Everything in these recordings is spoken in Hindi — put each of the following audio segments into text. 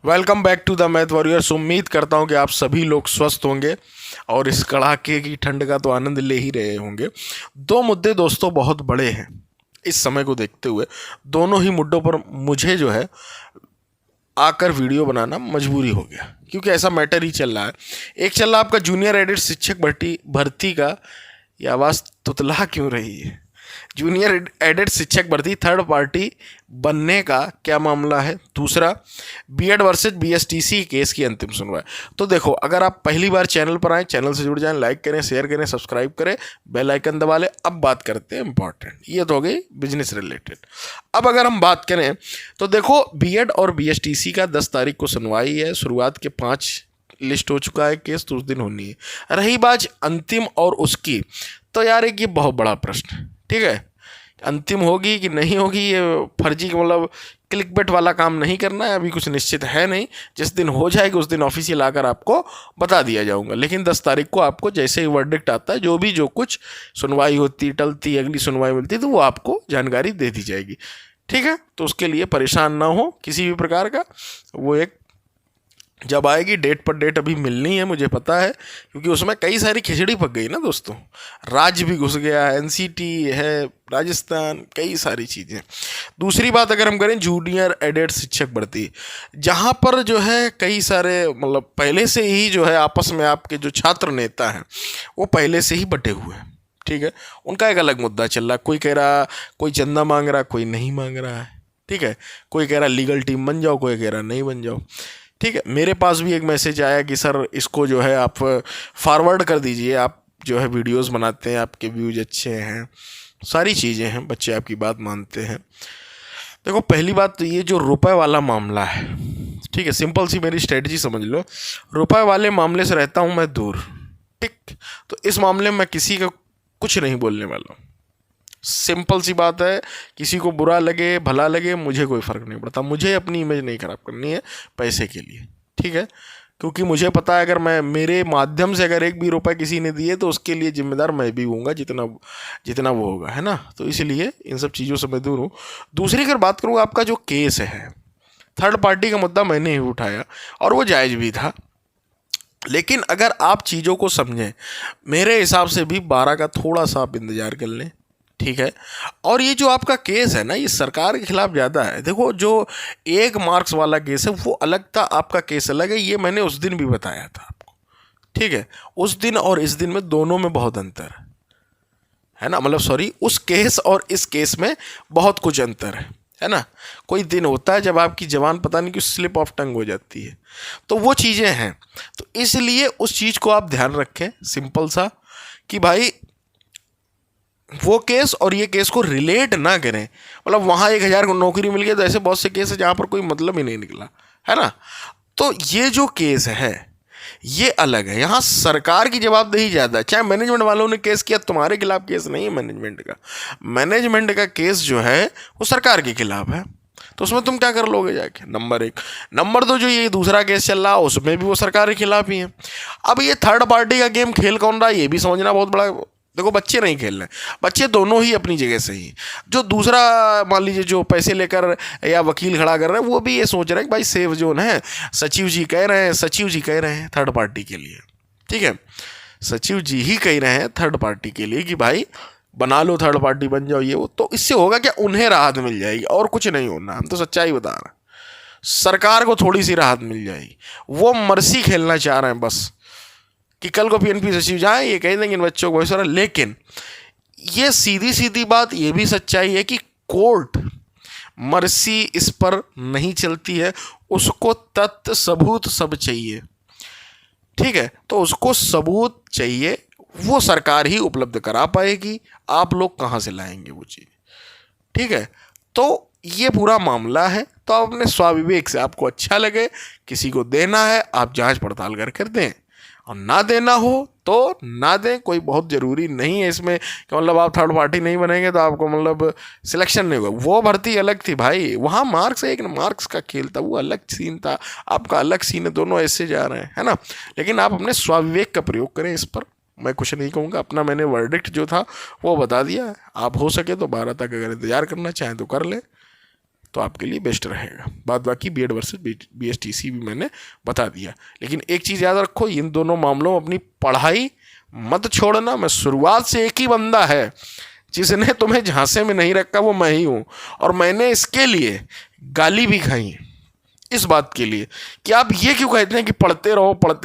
Welcome back to the Math Warriors. उम्मीद करता हूं कि आप सभी लोग स्वस्थ होंगे और इस कड़ाके की ठंड का तो आनंद ले ही रहे होंगे। दो मुद्दे दोस्तों बहुत बड़े हैं इस समय को देखते हुए। दोनों ही मुद्दों पर मुझे जो है आकर वीडियो बनाना मजबूरी हो गया, क्योंकि ऐसा मैटर ही चल रहा है। एक चल रहा आपका जूनियर एडेड शिक्षक भर्ती का। ये आवाज़ तुतला क्यों रही है? जूनियर एडेड शिक्षक भर्ती थर्ड पार्टी बनने का क्या मामला है। दूसरा, बीएड वर्सेज बीएसटीसी केस की अंतिम सुनवाई। तो देखो, अगर आप पहली बार चैनल पर आए, चैनल से जुड़ जाएं, लाइक करें, शेयर करें, सब्सक्राइब करें, बेल आइकन दबा लें। अब बात करते हैं इंपॉर्टेंट, ये तो हो गई बिजनेस रिलेटेड। अब अगर हम बात करें तो देखो, बीएड और बीएसटीसी का 10 तारीख को सुनवाई है। शुरुआत के 5 लिस्ट हो चुका है केस, तो उस दिन होनी है। रही बात अंतिम और उसकी, तो यार एक ये बहुत बड़ा प्रश्न है। ठीक है, अंतिम होगी कि नहीं होगी, ये फर्जी मतलब क्लिकबेट वाला काम नहीं करना है। अभी कुछ निश्चित है नहीं, जिस दिन हो जाएगी उस दिन ऑफिशियल आकर आपको बता दिया जाऊंगा। लेकिन 10 तारीख को आपको जैसे ही वर्डिक्ट आता है, जो कुछ सुनवाई होती टलती, अगली सुनवाई मिलती, तो वो आपको जानकारी दे दी जाएगी। ठीक है, तो उसके लिए परेशान ना हो किसी भी प्रकार का। वो एक जब आएगी डेट पर डेट अभी मिलनी है, मुझे पता है, क्योंकि उसमें कई सारी खिचड़ी पक गई ना दोस्तों। राज्य भी घुस गया है, एनसीटी है, राजस्थान, कई सारी चीज़ें। दूसरी बात अगर हम करें जूनियर एडेड शिक्षक भर्ती, जहाँ पर जो है कई सारे मतलब पहले से ही जो है आपस में आपके जो छात्र नेता हैं वो पहले से ही बटे हुए हैं। ठीक है, उनका एक अलग मुद्दा चल रहा है। कोई कह रहा कोई चंदा मांग रहा, कोई नहीं मांग रहा है। ठीक है, कोई कह रहा लीगल टीम बन जाओ, कोई कह रहा नहीं बन जाओ। ठीक है, मेरे पास भी एक मैसेज आया कि सर इसको जो है आप फॉरवर्ड कर दीजिए, आप जो है वीडियोस बनाते हैं, आपके व्यूज अच्छे हैं, सारी चीज़ें हैं, बच्चे आपकी बात मानते हैं। देखो, पहली बात तो ये जो रुपए वाला मामला है, ठीक है, सिंपल सी मेरी स्ट्रेटजी समझ लो। रुपए वाले मामले से रहता हूँ मैं दूर। ठीक, तो इस मामले में मैं किसी का कुछ नहीं बोलने वाला हूँ। सिंपल सी बात है, किसी को बुरा लगे भला लगे मुझे कोई फ़र्क नहीं पड़ता। मुझे अपनी इमेज नहीं ख़राब करनी है पैसे के लिए। ठीक है, क्योंकि मुझे पता है अगर मैं मेरे माध्यम से अगर एक भी रुपए किसी ने दिए तो उसके लिए जिम्मेदार मैं भी हूँगा, जितना जितना वो होगा, है ना। तो इसलिए इन सब चीज़ों से मैं दूर हूँ। दूसरी अगर बात करूँ, आपका जो केस है थर्ड पार्टी का मुद्दा मैंने ही उठाया और वो जायज़ भी था। लेकिन अगर आप चीज़ों को समझें, मेरे हिसाब से भी 12 का थोड़ा सा आप इंतज़ार कर लें। ठीक है, और ये जो आपका केस है ना, ये सरकार के खिलाफ ज़्यादा है। देखो, जो 1 मार्क्स वाला केस है वो अलग था, आपका केस अलग है। ये मैंने उस दिन भी बताया था आपको। ठीक है, उस दिन और इस दिन में दोनों में बहुत अंतर है ना। मतलब सॉरी, उस केस और इस केस में बहुत कुछ अंतर है ना। कोई दिन होता है जब आपकी जबान पता नहीं क्यों स्लिप ऑफ टंग हो जाती है, तो वो चीज़ें हैं। तो इसलिए उस चीज़ को आप ध्यान रखें, सिंपल सा, कि भाई वो केस और ये केस को रिलेट ना करें। मतलब वहाँ 1000 को नौकरी मिल गई, तो ऐसे बहुत से केस है जहाँ पर कोई मतलब ही नहीं निकला, है ना। तो ये जो केस है ये अलग है, यहाँ सरकार की जवाबदेही ज़्यादा है। चाहे मैनेजमेंट वालों ने केस किया, तुम्हारे खिलाफ केस नहीं है मैनेजमेंट का केस जो है वो सरकार के खिलाफ है। तो उसमें तुम क्या कर लोगे जाके, नंबर 1। नंबर 2, जो ये दूसरा केस चल रहा है उसमें भी वो सरकार के खिलाफ ही है। अब ये थर्ड पार्टी का गेम खेल कौन रहा है ये भी समझना बहुत बड़ा। देखो, बच्चे नहीं खेल रहे, बच्चे दोनों ही अपनी जगह से ही। जो दूसरा मान लीजिए जो पैसे लेकर या वकील खड़ा कर रहे हैं, वो भी ये सोच रहे हैं कि भाई सेफ जोन है। सचिव जी कह रहे हैं थर्ड पार्टी के लिए। ठीक है, सचिव जी ही कह रहे हैं थर्ड पार्टी के लिए कि भाई बना लो, थर्ड पार्टी बन जाओ, ये वो। तो इससे होगा क्या, उन्हें राहत मिल जाएगी और कुछ नहीं होना। हम तो सच्चाई बता रहे हैं, सरकार को थोड़ी सी राहत मिल जाएगी। वो मर्सी खेलना चाह रहे हैं बस, कि कल को पीएनपी सचिव जाए ये कह देंगे इन बच्चों को वैसा। लेकिन ये सीधी सीधी बात ये भी सच्चाई है कि कोर्ट मर्सी इस पर नहीं चलती है, उसको तथ्य सबूत सब चाहिए। ठीक है, तो उसको सबूत चाहिए, वो सरकार ही उपलब्ध करा पाएगी, आप लोग कहाँ से लाएंगे वो चीज़। ठीक है, तो ये पूरा मामला है। तो आप अपने स्वाविवेक से, आपको अच्छा लगे, किसी को देना है आप जांच पड़ताल कर दें, और ना देना हो तो ना दें। कोई बहुत ज़रूरी नहीं है इसमें कि मतलब आप थर्ड पार्टी नहीं बनेंगे तो आपको मतलब सिलेक्शन नहीं होगा। वो भर्ती अलग थी भाई, वहाँ मार्क्स एक मार्क्स का खेल था, वो अलग सीन था, आपका अलग सीन है, दोनों ऐसे जा रहे हैं, है ना। लेकिन आप अपने स्वाविवेक का प्रयोग करें इस पर, मैं कुछ नहीं कहूँगा। अपना मैंने वर्डिक्ट जो था वो बता दिया है। आप हो सके तो 12 तक अगर इंतज़ार करना चाहें तो कर लें। तो आपके लिए बेस्ट रहेगा। बाद बाकी बीएड वर्सेस बीएसटीसी भी मैंने बता दिया। लेकिन एक चीज़ याद रखो, इन दोनों मामलों में अपनी पढ़ाई मत छोड़ना। मैं शुरुआत से एक ही बंदा है जिसने तुम्हें झांसे में नहीं रखा, वो मैं ही हूँ। और मैंने इसके लिए गाली भी खाई है, इस बात के लिए कि आप ये क्यों कहते हैं कि पढ़ते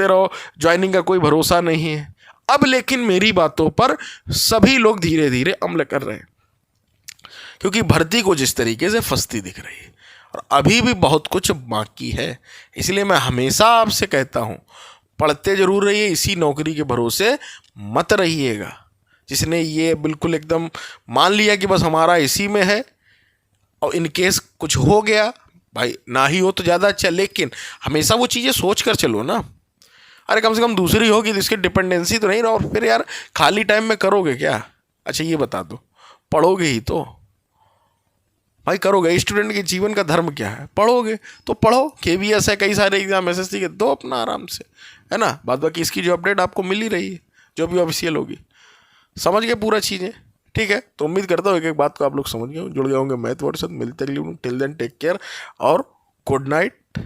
रहो, ज्वाइनिंग का कोई भरोसा नहीं है। अब लेकिन मेरी बातों पर सभी लोग धीरे धीरे अमल कर रहे हैं, क्योंकि भर्ती को जिस तरीके से फंसती दिख रही है और अभी भी बहुत कुछ बाकी है। इसलिए मैं हमेशा आपसे कहता हूँ, पढ़ते जरूर रहिए, इसी नौकरी के भरोसे मत रहिएगा। जिसने ये बिल्कुल एकदम मान लिया कि बस हमारा इसी में है और इन केस कुछ हो गया, भाई ना ही हो तो ज़्यादा अच्छा, लेकिन हमेशा वो चीज़ें सोच कर चलो ना। अरे कम से कम दूसरी होगी तो इसकी डिपेंडेंसी तो नहीं रहो। फिर यार खाली टाइम में करोगे क्या? अच्छा ये बता दो, पढ़ोगे ही तो भाई, करोगे। स्टूडेंट के जीवन का धर्म क्या है? पढ़ोगे तो पढ़ो। केवीएस है, कई सारे एग्जाम एसएससी के, दो अपना आराम से, है ना। बाद बाकी इसकी जो अपडेट आपको मिल ही रही है, जो भी ऑफिशियल होगी। समझ गए पूरा चीज़ें? ठीक है, तो उम्मीद करता हूँ एक एक बात को आप लोग समझ गए, जुड़ गए होंगे मैथ वर्ड से। मिलते अगली, टिल देन टेक केयर और गुड नाइट।